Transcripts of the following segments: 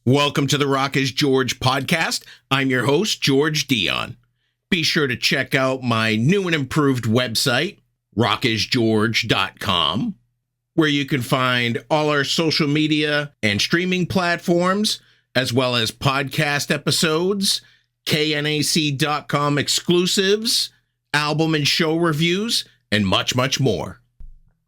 Welcome to the Rock is George podcast. I'm your host, George Dionne. Be sure to check out my new and improved website, rockisgeorge.com, where you can find all our social media and streaming platforms, as well as podcast episodes, knac.com exclusives, album and show reviews, and much, much more.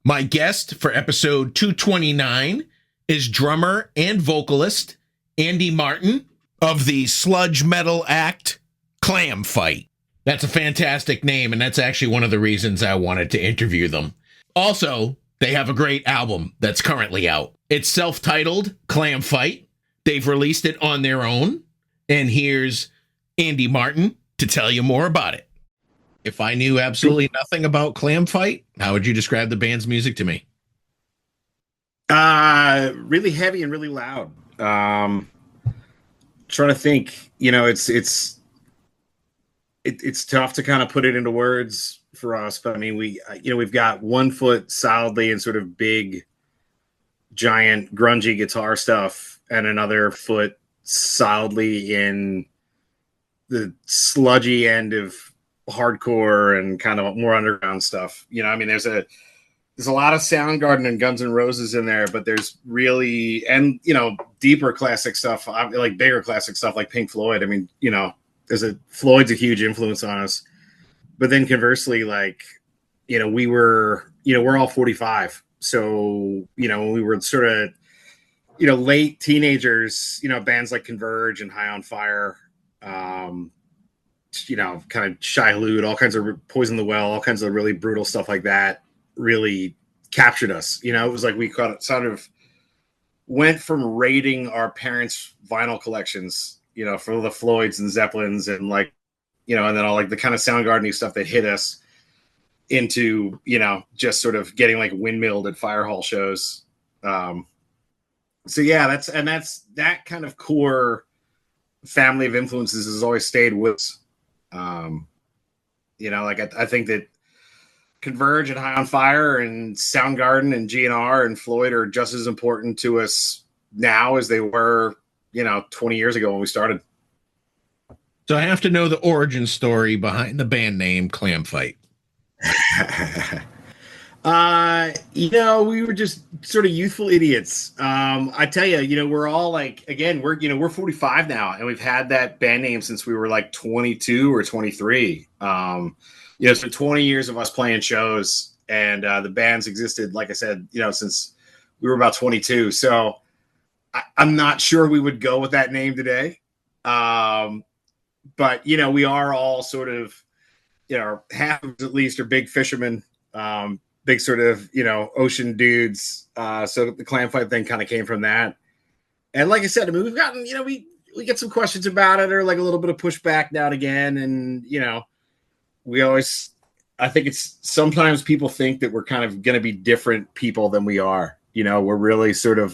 My guest for episode 229 is drummer and vocalist Andy Martin of the sludge metal act Clamfight. That's a fantastic name, and that's actually one of the reasons I wanted to interview them. Also, they have a great album that's currently out. It's self-titled Clamfight. They've released it on their own, and here's Andy Martin to tell you more about it. If I knew absolutely nothing about Clamfight, how would you describe the band's music to me? Really heavy and really loud. Trying to think, it's tough to kind of put it into words for us, but I mean, we've got one foot solidly in sort of big, giant, grungy guitar stuff, and another foot solidly in the sludgy end of hardcore and kind of more underground stuff. There's a lot of Soundgarden and Guns N' Roses in there, but there's really, and, deeper classic stuff, like bigger classic stuff like Pink Floyd. I mean, Floyd's a huge influence on us. But then conversely, we're all 45. So, when we were sort of, late teenagers, bands like Converge and High on Fire, kind of Shai Hulud, all kinds of Poison the Well, all kinds of really brutal stuff like that really captured us. It was like we sort of went from raiding our parents' vinyl collections, for the Floyds and Zeppelins and and then all the kind of Soundgarden-y stuff that hit us into, just sort of getting windmilled at fire hall shows. So yeah, that's that kind of core family of influences has always stayed with us. I think that Converge and High on Fire and Soundgarden and GNR and Floyd are just as important to us now as they were, 20 years ago when we started. So I have to know the origin story behind the band name Clamfight. We were just sort of youthful idiots. I tell you, we're all we're 45 now, and we've had that band name since we were 22 or 23. So 20 years of us playing shows, and the band's existed, like I said, since we were about 22. So I'm not sure we would go with that name today. But, we are all sort of, half of us at least are big fishermen, big sort of, ocean dudes. So the Clamfight thing kind of came from that. And like I said, I mean, we've gotten, we get some questions about it, or a little bit of pushback now and again. And, I think it's sometimes people think that we're kind of going to be different people than we are. We're really sort of,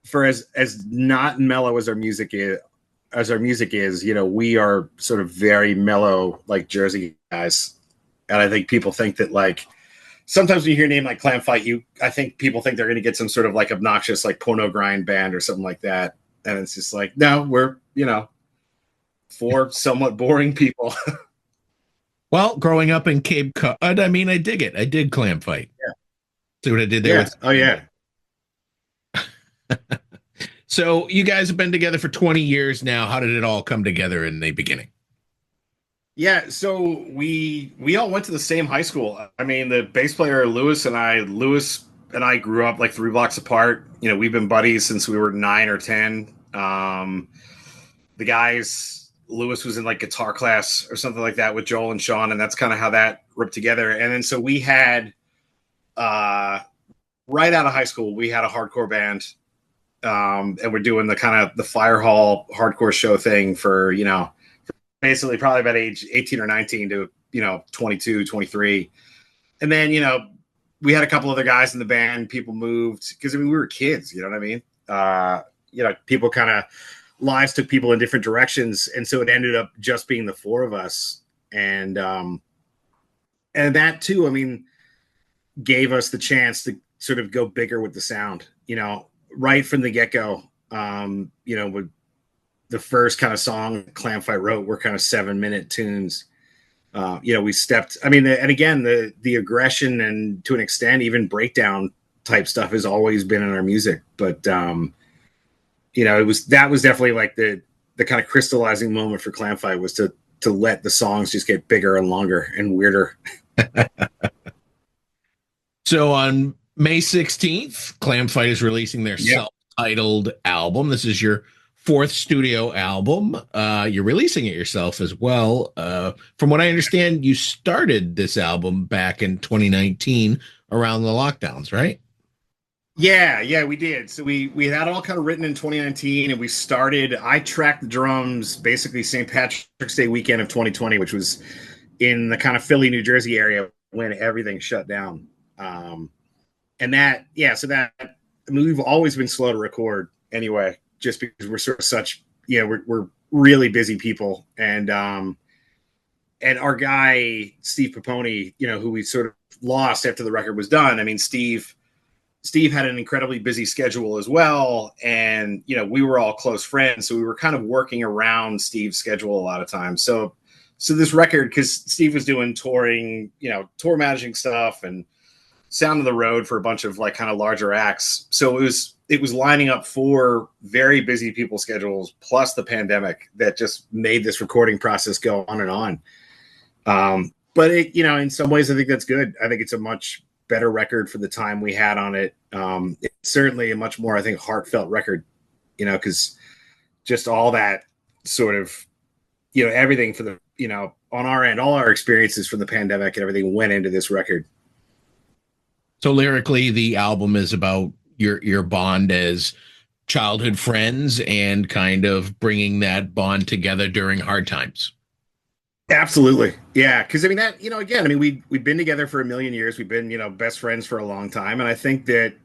for as not mellow as our music is, we are sort of very mellow, like Jersey guys. And I think people think that sometimes when you hear a name like Clamfight, I think people think they're going to get some sort of obnoxious, porno grind band or something like that. And it's just no, we're, four somewhat boring people. Well, growing up in Cape Cod, I mean, I dig it. I did Clamfight. Yeah. See what I did there? Yeah. Oh, yeah. So you guys have been together for 20 years now. How did it all come together in the beginning? Yeah, so we all went to the same high school. I mean, the bass player, Lewis and I grew up 3 blocks apart. We've been buddies since we were 9 or 10. The guys... Lewis was in guitar class or something like that with Joel and Sean, and that's kind of how that ripped together. And then so we had right out of high school, we had a hardcore band, and we're doing the kind of the fire hall hardcore show thing for basically probably about age 18 or 19 to 22, 23. And then we had a couple other guys in the band. People moved because we were kids. You know what I mean? People kind of. Lives took people in different directions, and so it ended up just being the 4 of us. And that too, I mean, gave us the chance to sort of go bigger with the sound. Right from the get-go, With the first kind of song Clamfight wrote were kind of 7-minute tunes. We stepped, and again, the aggression and to an extent, even breakdown type stuff has always been in our music. But, that was definitely like the kind of crystallizing moment for Clamfight was to let the songs just get bigger and longer and weirder. So on May 16th, Clamfight is releasing their self-titled album. This is your 4th studio album. You're releasing it yourself as well. From what I understand, you started this album back in 2019 around the lockdowns, right? Yeah, we did. So we had it all kind of written in 2019, and I tracked the drums basically St. Patrick's Day weekend of 2020, which was in the kind of Philly, New Jersey area when everything shut down. We've always been slow to record anyway, just because we're sort of such, we're really busy people. And our guy, Steve Poponi, who we sort of lost after the record was done. I mean, Steve had an incredibly busy schedule as well. And, we were all close friends. So we were kind of working around Steve's schedule a lot of times. So this record, because Steve was doing touring, tour managing stuff and sound of the road for a bunch of like kind of larger acts. So it was lining up 4 very busy people's schedules, plus the pandemic that just made this recording process go on and on. But it, in some ways, I think that's good. I think it's a much better record for the time we had on it. It's certainly a much more, I think, heartfelt record, because just all that sort of, everything for the, on our end, all our experiences from the pandemic and everything went into this record. So lyrically, the album is about your bond as childhood friends and kind of bringing that bond together during hard times. Absolutely. Yeah. Cause we've been together for a million years. We've been, best friends for a long time. And I think that,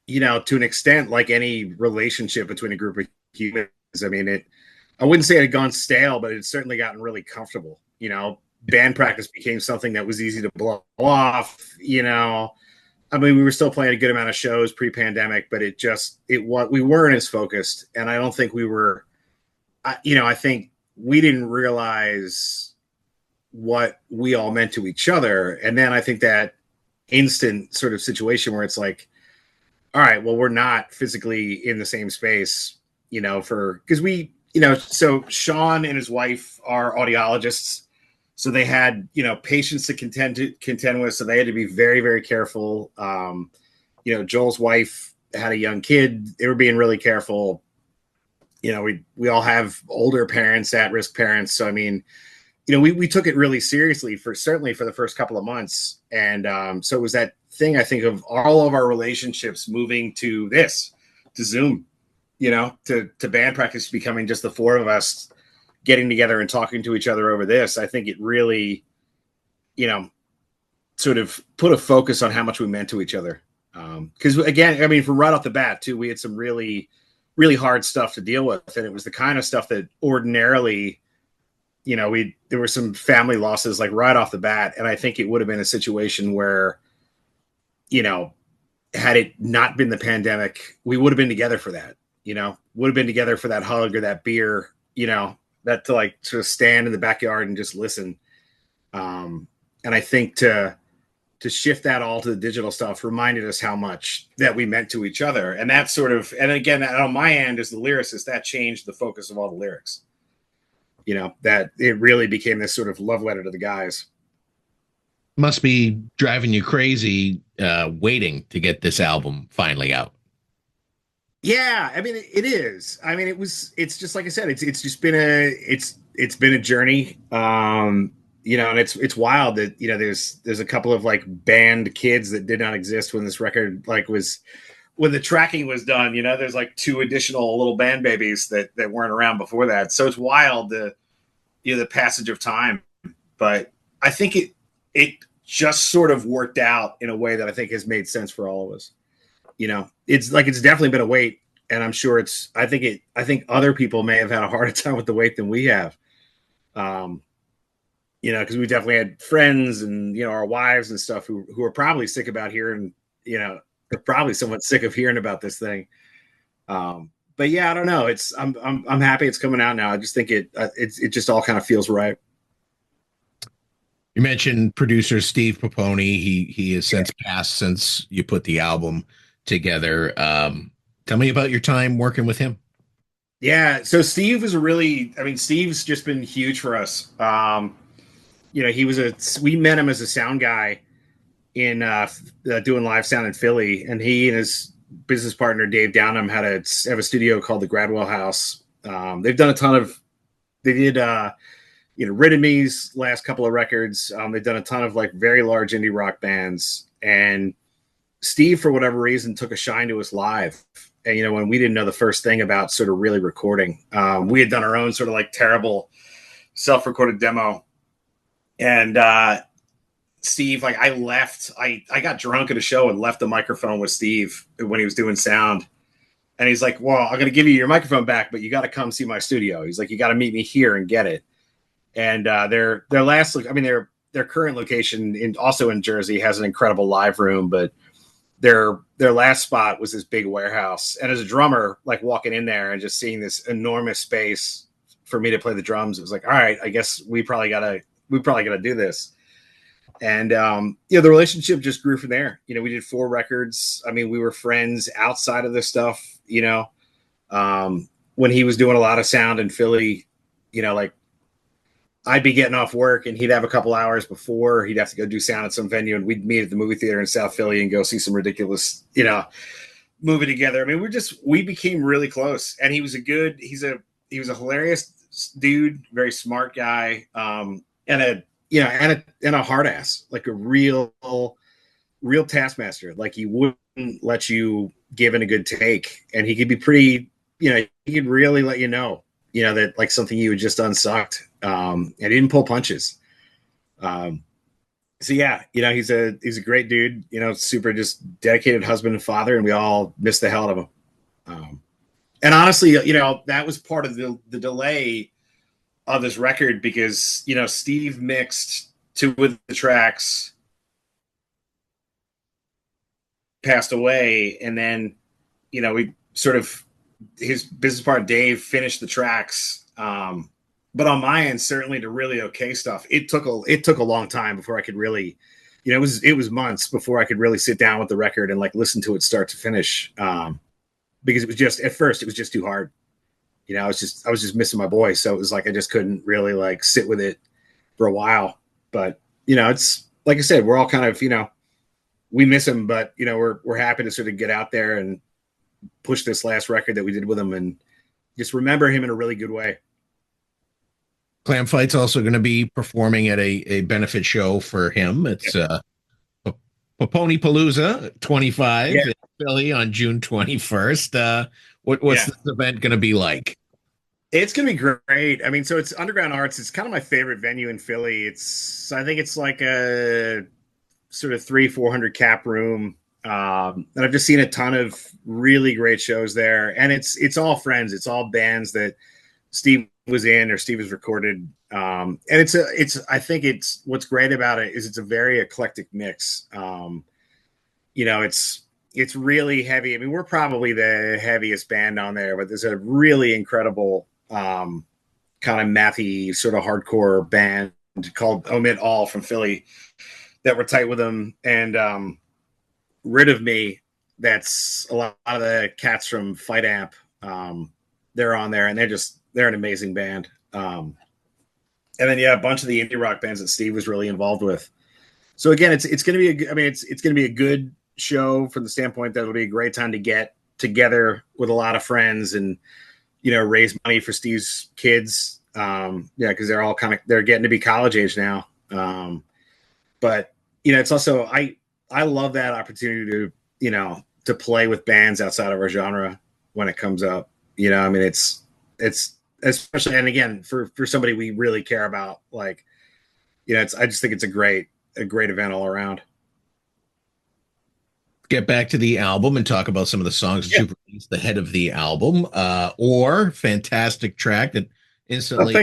to an extent, like any relationship between a group of humans, I wouldn't say it had gone stale, but it's certainly gotten really comfortable. Band practice became something that was easy to blow off, we were still playing a good amount of shows pre-pandemic, but we weren't as focused. And I don't think we were, I think we didn't realize what we all meant to each other. And then I think that instant sort of situation where it's like, all right, well, we're not physically in the same space, because we, so Sean and his wife are audiologists. So they had, patients to contend with. So they had to be very, very careful. Joel's wife had a young kid. They were being really careful. We all have older parents, at-risk parents. So, we took it really seriously certainly for the first couple of months. And so it was that thing, I think, of all of our relationships moving to Zoom, to band practice becoming just the 4 of us getting together and talking to each other over this. I think it really, sort of put a focus on how much we meant to each other. Because again, from right off the bat too, we had some really, really hard stuff to deal with. And it was the kind of stuff that ordinarily, there were some family losses like right off the bat. And I think it would have been a situation where, had it not been the pandemic, we would have been together for that, would have been together for that hug or that beer, that to like sort of stand in the backyard and just listen. And I think to shift that all to the digital stuff reminded us how much that we meant to each other. And that sort of, and again, on my end as the lyricist, that changed the focus of all the lyrics, that it really became this sort of love letter to the guys. Must be driving you crazy, waiting to get this album finally out. Yeah, it is. It's just like I said, it's just been a journey. And it's wild that, there's a couple of like band kids that did not exist when this record when the tracking was done, there's like 2 additional little band babies that weren't around before that. So it's wild the passage of time, but I think it just sort of worked out in a way that I think has made sense for all of us. It's definitely been a wait, and I'm sure I think other people may have had a harder time with the wait than we have. Because we definitely had friends and, our wives and stuff who are probably sick about hearing, they're probably somewhat sick of hearing about this thing. but yeah, I don't know. I'm happy it's coming out now. I just think it just all kind of feels right. You mentioned producer Steve Poponi. He has since passed since you put the album together. Tell me about your time working with him. Yeah, so Steve was Steve's just been huge for us. We met him as a sound guy in doing live sound in Philly, and he and his business partner Dave Downham have a studio called the Gradwell House. They've done a ton of, they did Rid of Me's last couple of records. They've done a ton of like very large indie rock bands, and Steve, for whatever reason, took a shine to us live. And when we didn't know the first thing about sort of really recording, we had done our own sort of like terrible self-recorded demo, and Steve, like, I got drunk at a show and left the microphone with Steve when he was doing sound. And he's like, well, I'm going to give you your microphone back, but you got to come see my studio. He's like, you got to meet me here and get it. And their current location also in Jersey has an incredible live room, but their last spot was this big warehouse. And as a drummer, like walking in there and just seeing this enormous space for me to play the drums, it was like, all right, I guess we probably gotta do this. And the relationship just grew from there. We did 4 records. I mean, we were friends outside of this stuff. When he was doing a lot of sound in Philly, like I'd be getting off work and he'd have a couple hours before. He'd have to go do sound at some venue, and we'd meet at the movie theater in South Philly and go see some ridiculous, movie together. I mean, we became really close. And he was a hilarious dude, very smart guy, and a hard ass, like a real taskmaster. Like he wouldn't let you give in a good take, and he could be pretty, he could really let you know that like something you had just done sucked. And he didn't pull punches. So yeah, he's a great dude, super just dedicated husband and father, and we all miss the hell out of him. And honestly, that was part of the delay of this record, because Steve mixed 2 of the tracks, passed away, and then we sort of, his business partner Dave finished the tracks, but on my end, certainly to really okay stuff, it took a long time before I could really, it was months before I could really sit down with the record and like listen to it start to finish, because it was just, at first it was just too hard. I was just missing my boy. So it was like, I just couldn't really like sit with it for a while. But, it's like I said, we're all kind of, we miss him, but we're happy to sort of get out there and push this last record that we did with him and just remember him in a really good way. Clamfight's also going to be performing at a benefit show for him. It's Popnipalooza 25 in Philly on June 21st. What's this event going to be like? It's going to be great. I mean, so it's Underground Arts. It's kind of my favorite venue in Philly. I think it's like a sort of 300-400 cap room. And I've just seen a ton of really great shows there. And it's all friends. It's all bands that Steve was in or Steve has recorded. And I think what's great about it is it's a very eclectic mix. It's really heavy. I mean, we're probably the heaviest band on there, but there's a really incredible kind of mathy sort of hardcore band called Omit All from Philly that we're tight with them. And Rid of Me, that's a lot of the cats from Fight Amp. They're on there, and they're an amazing band. And then a bunch of the indie rock bands that Steve was really involved with. So again, it's going to be it's going to be a good show from the standpoint that it'll be a great time to get together with a lot of friends and raise money for Steve's kids. Because they're all they're getting to be college age now. But it's also I love that opportunity to play with bands outside of our genre when it comes up. It's especially, and again, for somebody we really care about, like, I just think it's a great event all around. Get back to the album and talk about some of the songs that you've released ahead of the album. Or fantastic track that instantly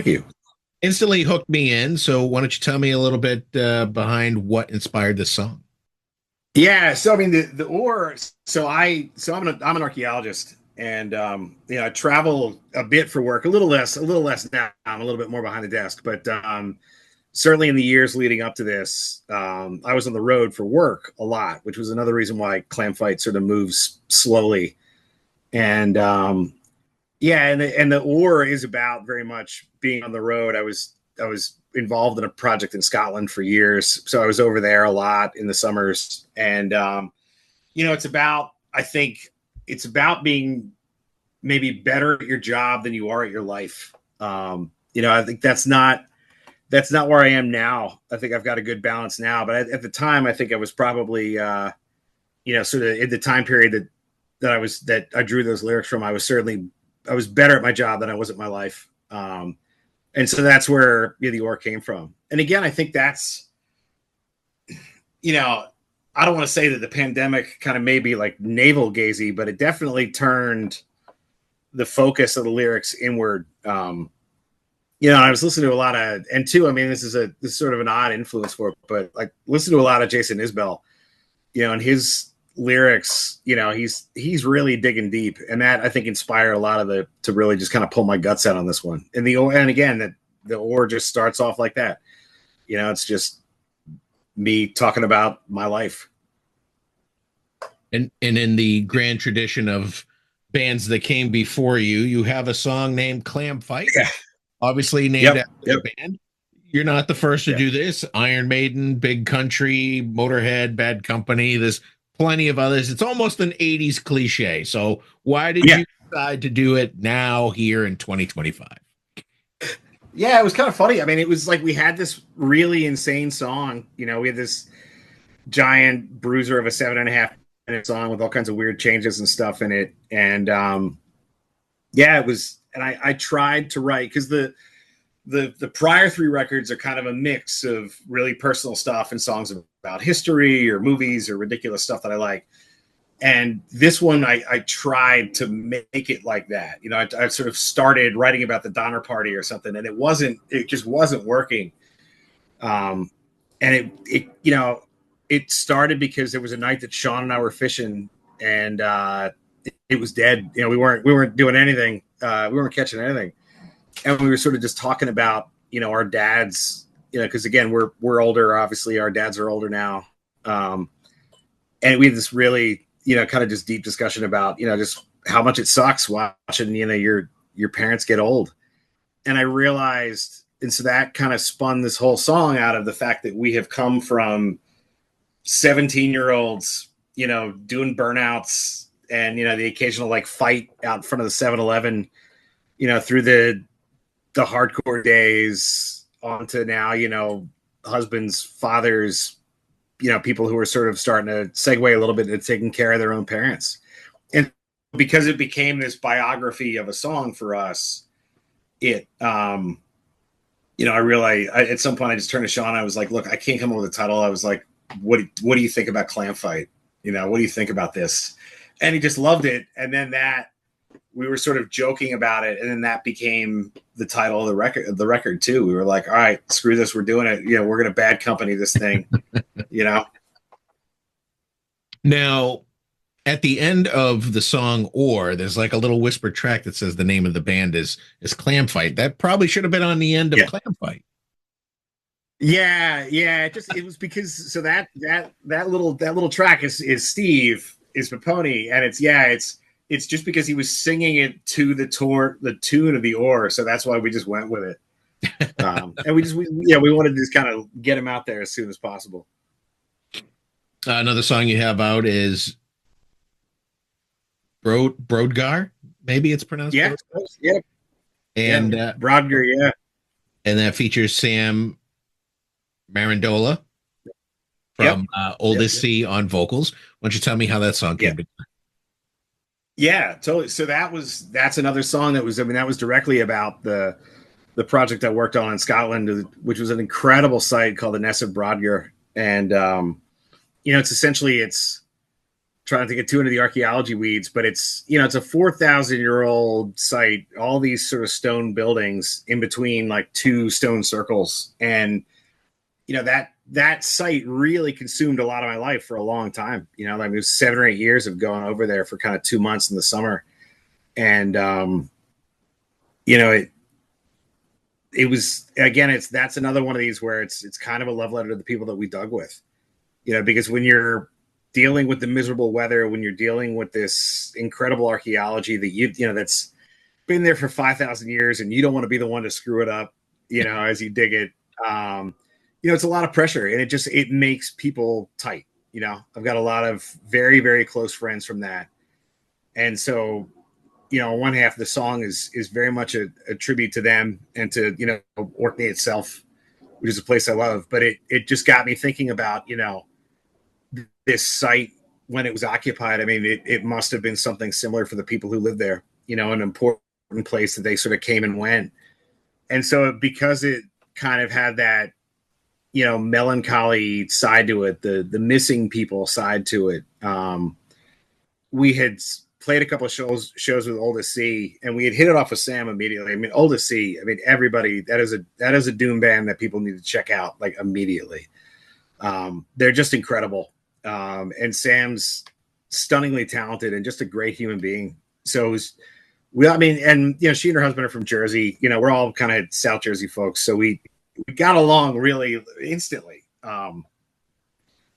hooked me in. So why don't you tell me a little bit behind what inspired this song? Yeah, so I mean I'm an archaeologist, And I travel a bit for work, a little less now. I'm a little bit more behind the desk, but certainly in the years leading up to this, I was on the road for work a lot, which was another reason why Clamfight sort of moves slowly. And and the Or is about very much being on the road. I was involved in a project in Scotland for years, so I was over there a lot in the summers. And I think it's about being maybe better at your job than you are at your life. I think that's not where I am now. I think I've got a good balance now, but at the time, I think I was probably, sort of in the time period that I drew those lyrics from. I was better at my job than I was at my life. And so that's where the Or came from. And again, I think that's, I don't want to say that the pandemic kind of maybe like navel gazy, but it definitely turned the focus of the lyrics inward. I was listening to a lot of, and two, I mean, this is sort of an odd influence for it, but like listen to a lot of Jason Isbell, and his lyrics, he's really digging deep, and that I think inspired a lot of to really just kind of pull my guts out on this one. And again, the Or just starts off like that. It's just me talking about my life. And in the grand tradition of bands that came before you, you have a song named Clamfight. Yeah. Obviously named after the band. You're not the first to do this. Iron Maiden, Big Country, Motorhead, Bad Company. There's plenty of others. It's almost an 80s cliche. So why did you decide to do it now here in 2025? Yeah, it was kind of funny. I mean, it was like we had this really insane song. We had this giant bruiser of a 7.5-minute song with all kinds of weird changes and stuff in it. And it was, and I tried to write, because the prior 3 records are kind of a mix of really personal stuff and songs about history or movies or ridiculous stuff that I like. And this one, I tried to make it like that. I sort of started writing about the Donner Party or something, and it just wasn't working. And it started because there was a night that Sean and I were fishing, and it was dead. We weren't doing anything. We weren't catching anything. And we were sort of just talking about, our dads, because again, we're older, obviously our dads are older now. And we had this really, kind of just deep discussion about, just how much it sucks watching, your parents get old. And I realized, and so that kind of spun this whole song out of the fact that we have come from 17-year-olds, doing burnouts and, the occasional like fight out in front of the 7-Eleven, through the hardcore days onto now, husbands, fathers, people who are sort of starting to segue a little bit into taking care of their own parents. And because it became this biography of a song for us, it, I realized at some point I just turned to Sean. I was like, look, I can't come up with a title. I was like, what do you think about Clamfight? What do you think about this? And he just loved it. And then we were sort of joking about it. And then that became the title of the record too. We were like, all right, screw this. We're doing it. We're going to Bad Company this thing, Now, at the end of the song Or, there's like a little whispered track that says the name of the band is Clamfight. That probably should have been on the end of Clamfight. Yeah. It was because that little track is Steve Poponi, and it's just because he was singing it to the tune of the Or, so that's why we just went with it. And we wanted to just kind of get him out there as soon as possible. Another song you have out is Brodgar, maybe it's pronounced. Yeah. And Brodgar, and that features Sam Marandola from Oldest Sea on vocals. Why don't you tell me how that song came together? Yeah, totally. So that's another song that was directly about the project I worked on in Scotland, which was an incredible site called the Ness of Brodgar. And it's trying to get too into the archaeology weeds, but it's a 4,000-year-old site, all these sort of stone buildings in between like 2 stone circles. And that site really consumed a lot of my life for a long time. It was 7 or 8 years of going over there for kind of 2 months in the summer. And you know, it was, again, that's another one of these where it's kind of a love letter to the people that we dug with, you know, because when you're dealing with the miserable weather, when you're dealing with this incredible archaeology that you know that's been there for 5,000 years, and you don't want to be the one to screw it up, you know, as you dig it. You know, it's a lot of pressure, and it makes people tight. You know, I've got a lot of very, very close friends from that. And so, you know, one half of the song is very much a tribute to them and to, you know, Orkney itself, which is a place I love. But it just got me thinking about, you know, this site when it was occupied. I mean, it must have been something similar for the people who lived there, you know, an important place that they sort of came and went. And so because it kind of had that, you know, melancholy side to it, the missing people side to it. We had played a couple of shows with Oldest Sea, and we had hit it off with Sam immediately. I mean, Oldest Sea, I mean, everybody, that is a doom band that people need to check out like immediately. They're just incredible. And Sam's stunningly talented and just a great human being. So it was, I mean, and you know, she and her husband are from Jersey. You know, we're all kind of South Jersey folks, so we got along really instantly.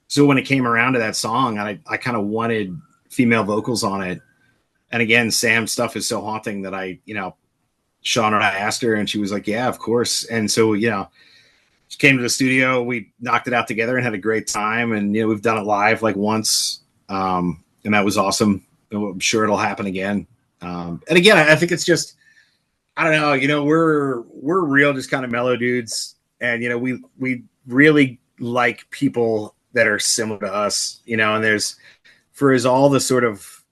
So when it came around to that song, I kind of wanted female vocals on it. And again, Sam's stuff is so haunting that Sean and I asked her, and she was like, yeah, of course. And so, you know, she came to the studio, we knocked it out together and had a great time. And, you know, we've done it live like once. And that was awesome. I'm sure it'll happen again. And again, I think it's just, I don't know, you know, we're real, just kind of mellow dudes. And, you know, we really like people that are similar to us, you know, and there's, for as all the sort of,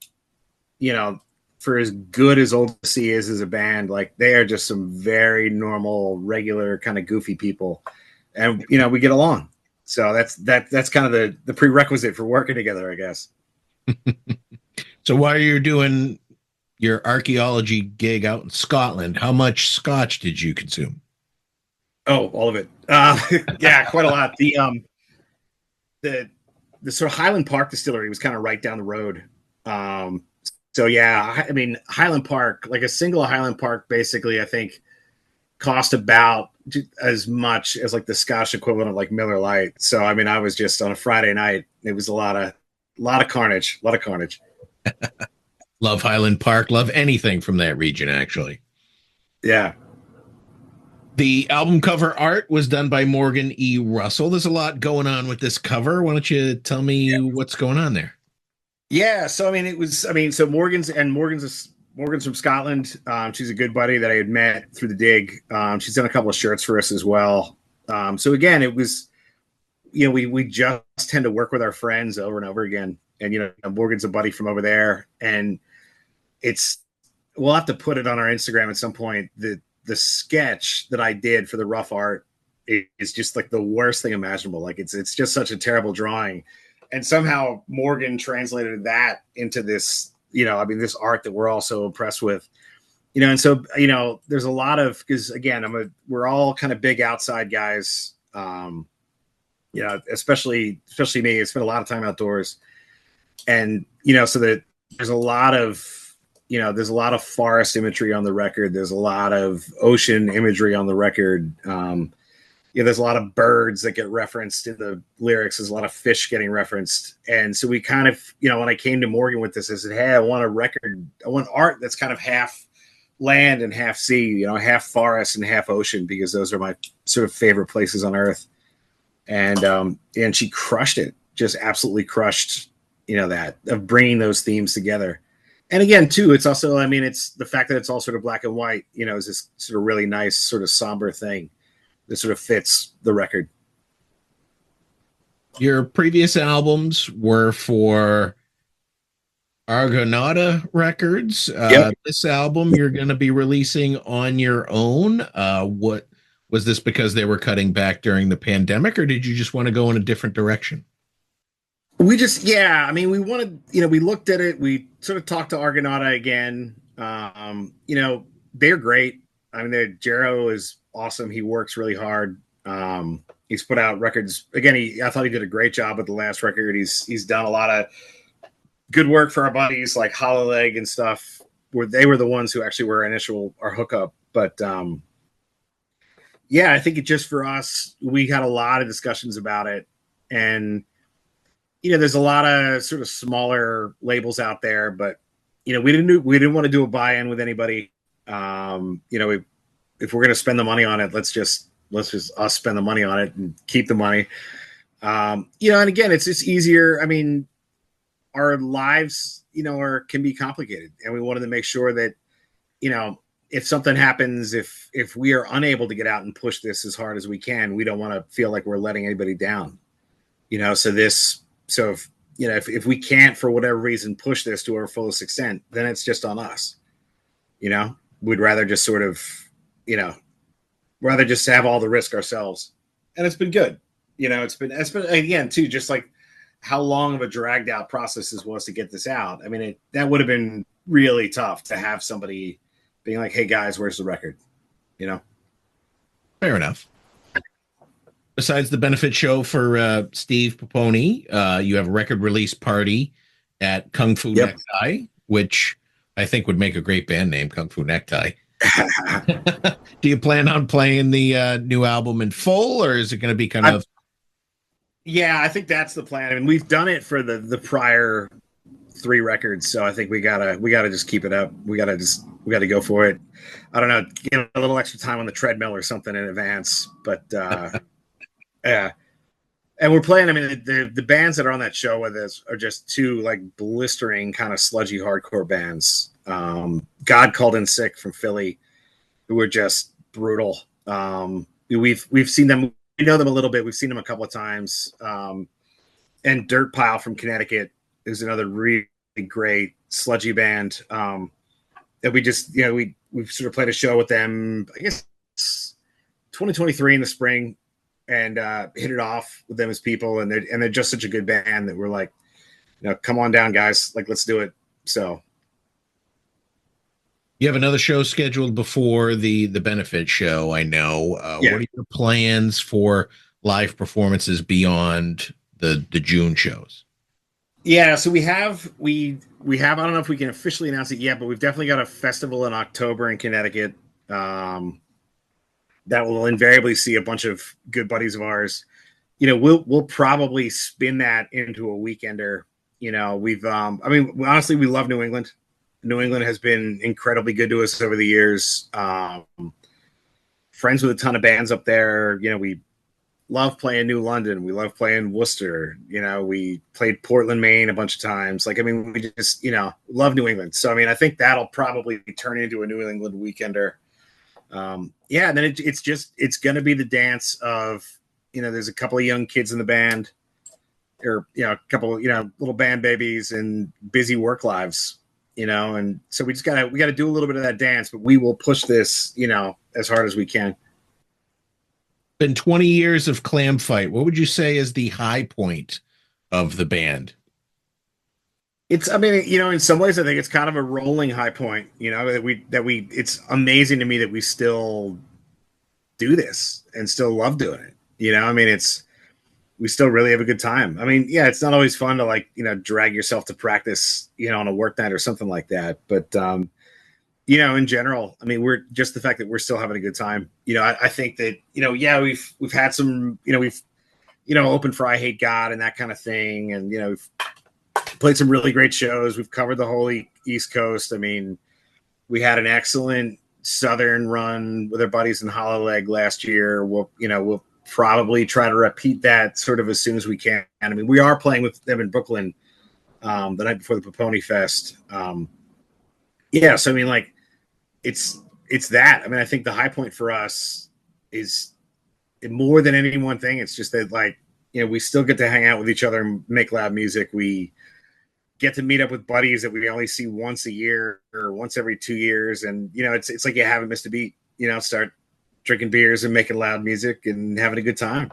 you know, for as good as Old Sea is as a band, like they are just some very normal, regular kind of goofy people. And, you know, we get along. So that's kind of the prerequisite for working together, I guess. So while you're doing your archaeology gig out in Scotland, how much scotch did you consume? Oh, all of it. Yeah, quite a lot. The sort of Highland Park distillery was kind of right down the road. So yeah, I mean, Highland Park, like a single Highland Park, basically, I think cost about as much as like the Scotch equivalent of like Miller Lite. So, I mean, I was just on a Friday night. It was a lot of carnage. Love Highland Park. Love anything from that region, actually. Yeah. The album cover art was done by Morgan E. Russell. There's a lot going on with this cover. Why don't you tell me what's going on there? Yeah. So, so Morgan's from Scotland. She's a good buddy that I had met through the dig. She's done a couple of shirts for us as well. So again, it was, you know, we just tend to work with our friends over and over again. And, you know, Morgan's a buddy from over there, and we'll have to put it on our Instagram at some point. The sketch that I did for the rough art is just like the worst thing imaginable. Like it's just such a terrible drawing. And somehow Morgan translated that into this, you know, I mean, this art that we're all so impressed with, you know. And so, you know, there's a lot of, because again, we're all kind of big outside guys. You know, especially me, I spent a lot of time outdoors, and, you know, so that there's a lot of forest imagery on the record. There's a lot of ocean imagery on the record. There's a lot of birds that get referenced in the lyrics. There's a lot of fish getting referenced. And so we kind of, you know, when I came to Morgan with this, I said, hey, I want art that's kind of half land and half sea, you know, half forest and half ocean, because those are my sort of favorite places on earth. And she crushed it, just absolutely crushed, you know, that of bringing those themes together. And again, too, it's also, I mean, it's the fact that it's all sort of black and white, you know, is this sort of really nice sort of somber thing that sort of fits the record. Your previous albums were for Argonauta Records. Yep. This album you're going to be releasing on your own. What was this, because they were cutting back during the pandemic, or did you just want to go in a different direction? We just, yeah, I mean, we wanted, you know, we looked at it. We sort of talked to Argonauta again. You know, they're great. I mean, Jero is awesome. He works really hard. He's put out records. Again, I thought he did a great job with the last record. He's done a lot of good work for our buddies like Hollow Leg and stuff. they were the ones who actually were our hookup. But yeah, I think it just for us, we had a lot of discussions about it, and there's a lot of sort of smaller labels out there, but we didn't want to do a buy-in with anybody. If we're going to spend the money on it, let's just us spend the money on it and keep the money. And again, it's just easier. I mean, our lives, can be complicated, and we wanted to make sure that, if something happens, if we are unable to get out and push this as hard as we can, we don't want to feel like we're letting anybody down, so if we can't, for whatever reason, push this to our fullest extent, then it's just on us. We'd rather just sort of, rather just have all the risk ourselves. And it's been good. It's been again too, just like how long of a dragged out process this was to get this out. I mean, that would have been really tough to have somebody being like, "Hey guys, where's the record?" Fair enough. Besides the benefit show for Steve Poponi, you have a record release party at Kung Fu Necktie, which I think would make a great band name, Kung Fu Necktie. Do you plan on playing the new album in full, or is it going to be kind of? Yeah, I think that's the plan. I mean, we've done it for the prior 3 records, so I think we gotta just keep it up. We gotta go for it. I don't know, get a little extra time on the treadmill or something in advance, but yeah. And we're playing. I mean, the bands that are on that show with us are just 2 like blistering kind of sludgy hardcore bands. God Called In Sick from Philly, who are just brutal. We've seen them. We know them a little bit. We've seen them a couple of times. And Dirt Pile from Connecticut is another really great sludgy band. That we just, we've sort of played a show with them, I guess 2023 in the spring, and hit it off with them as people. And they're just such a good band that we're like, come on down, guys. Like, let's do it. So. You have another show scheduled before the benefit show, I know. What are your plans for live performances beyond the June shows? Yeah, so we have I don't know if we can officially announce it yet, but we've definitely got a festival in October in Connecticut that will invariably see a bunch of good buddies of ours. We'll probably spin that into a weekender. Honestly, we love New England. New England has been incredibly good to us over the years. Friends with a ton of bands up there. We love playing New London. We love playing Worcester. We played Portland, Maine a bunch of times. We just, love New England. So, I think that'll probably turn into a New England weekender. And then it's going to be the dance of, there's a couple of young kids in the band, or, a couple, little band babies and busy work lives. And so we got to do a little bit of that dance, but we will push this, as hard as we can. Been 20 years of Clamfight. What would you say is the high point of the band? In some ways I think it's kind of a rolling high point, it's amazing to me that we still do this and still love doing it. We still really have a good time. It's not always fun to drag yourself to practice, on a work night or something like that. But, in general, we're just the fact that we're still having a good time. I think that, we've had some, we've, opened for I Hate God and that kind of thing. And, we've played some really great shows. We've covered the whole East Coast. We had an excellent Southern run with our buddies in Hollow Leg last year. We'll probably try to repeat that sort of as soon as we can. We are playing with them in Brooklyn the night before the Poponi Fest. So it's that. I think the high point for us is more than any one thing. It's just that we still get to hang out with each other and make loud music. We get to meet up with buddies that we only see once a year or once every 2 years, and it's like you haven't missed a beat. Start drinking beers and making loud music and having a good time.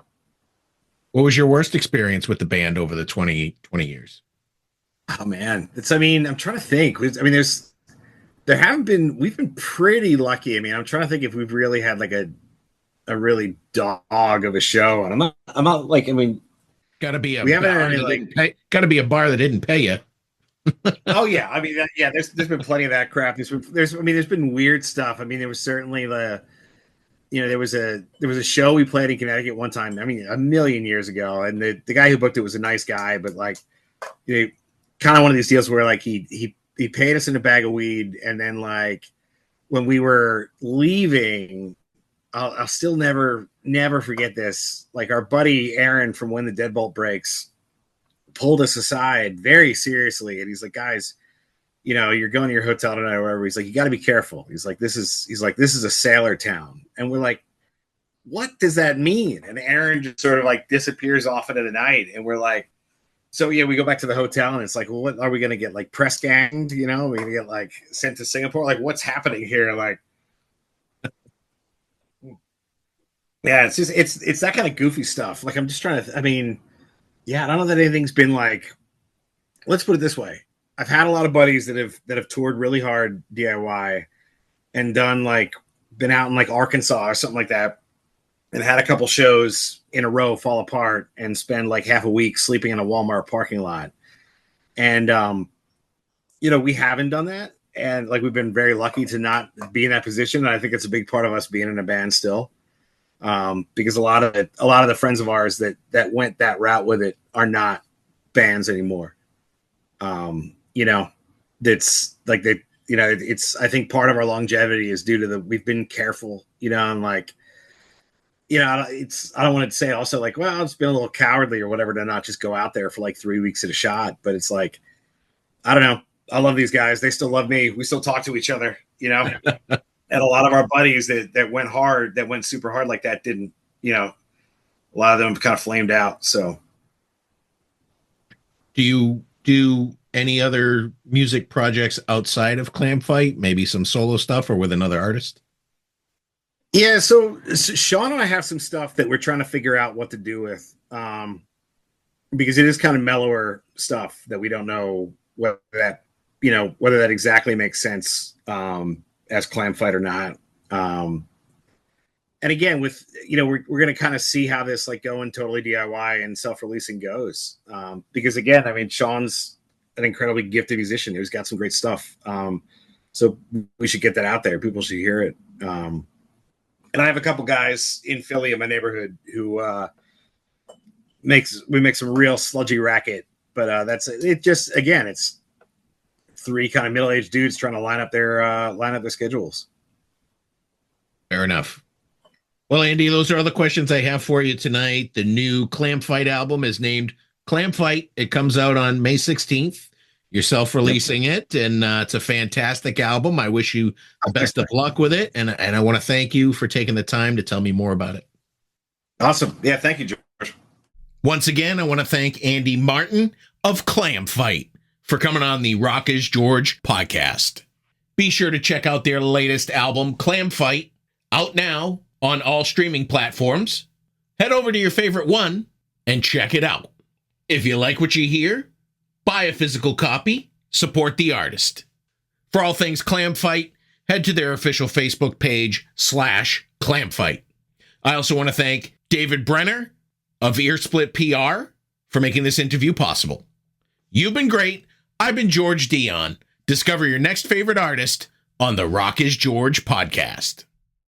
What was your worst experience with the band over the 20 years? Oh man, I'm trying to think. We've been pretty lucky. I'm trying to think if we've really had a really dog of a show. And gotta be a bar that didn't pay you. Oh yeah, I mean, yeah. There's been plenty of that crap. There's been weird stuff. I mean, there was certainly there was a show we played in Connecticut one time. I mean, a million years ago, and the guy who booked it was a nice guy, but like, kind of one of these deals where like he paid us in a bag of weed, and then like when we were leaving, I'll still never forget this. Like our buddy Aaron from When the Deadbolt Breaks pulled us aside very seriously, and he's like, guys, you're going to your hotel tonight or whatever. He's like, you got to be careful. He's like, this is a sailor town. And we're like, what does that mean? And Aaron just sort of like disappears off into the night. And we're like, so yeah, we go back to the hotel and it's like, well, what are we going to get? Like press ganged, we're going to get like sent to Singapore. Like what's happening here? Like, yeah, it's that kind of goofy stuff. Like, I'm just trying to, I mean, yeah, I don't know that anything's been like, let's put it this way. I've had a lot of buddies that have toured really hard DIY and done like been out in like Arkansas or something like that and had a couple shows in a row fall apart and spend like half a week sleeping in a Walmart parking lot. And, we haven't done that. And like, we've been very lucky to not be in that position. And I think it's a big part of us being in a band still. Because a lot of the friends of ours that went that route with it are not bands anymore. That's like it's, I think part of our longevity is due to we've been careful, and like, I don't want to say also like, well, it's been a little cowardly or whatever to not just go out there for like 3 weeks at a shot. But it's like, I don't know. I love these guys. They still love me. We still talk to each other, and a lot of our buddies that went super hard like that didn't, a lot of them kind of flamed out. So do you do any other music projects outside of Clamfight? Maybe some solo stuff or with another artist? Yeah, so Sean and I have some stuff that we're trying to figure out what to do with, because it is kind of mellower stuff that we don't know whether that exactly makes sense as Clamfight or not. And again, with we're going to kind of see how this like going totally DIY and self-releasing goes, because again, I mean, Sean's an incredibly gifted musician who's got some great stuff. So we should get that out there. People should hear it. And I have a couple guys in Philly in my neighborhood who make some real sludgy racket, but that's it. Just again, it's 3 kind of middle-aged dudes trying to line up their schedules. Fair enough. Well, Andy, those are all the questions I have for you tonight. The new Clamfight album is named Clamfight. It comes out on May 16th. You're self-releasing it, and it's a fantastic album. I wish you the best of luck with it, and I want to thank you for taking the time to tell me more about it. Awesome. Yeah, thank you, George. Once again, I want to thank Andy Martin of Clamfight for coming on the Rock is George podcast. Be sure to check out their latest album, Clamfight, out now on all streaming platforms. Head over to your favorite one and check it out. If you like what you hear, buy a physical copy, support the artist. For all things Clamfight, head to their official Facebook page /Clamfight. I also want to thank David Brenner of Earsplit PR for making this interview possible. You've been great. I've been George Dionne. Discover your next favorite artist on the Rock is George podcast.